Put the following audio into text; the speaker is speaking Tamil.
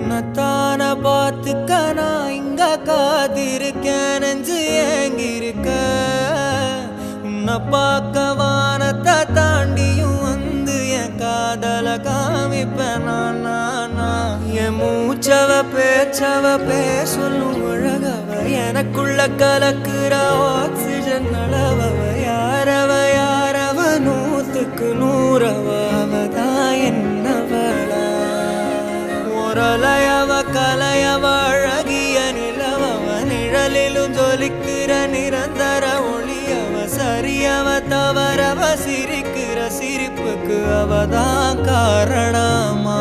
உன்னத்தான பார்த்துக்க நான் இங்க காத்திருக்கேன், நெஞ்சு ஏங்கிருக்க. உன்னை பார்க்க வானத்தை தாண்டியும் வந்து என் காதல காமிப்பேன் நான். என் மூச்சவ பேச்சவ பேசலும் அழகவ, எனக்குள்ள கலக்குற ஆக்சிஜன் அளவவ. யாரவ யாரவ 100க்கு 100 அவதான் என்னவளா. ஒரலையவ கலையவ அழகிய நிலவவ, நிழலிலும் ஜொலிக்கிற நிரந்தர ஒளியவ. சரியவ தவறவ சிரிக்கிற சிரிப்புக்கு அவதான் காரணமா.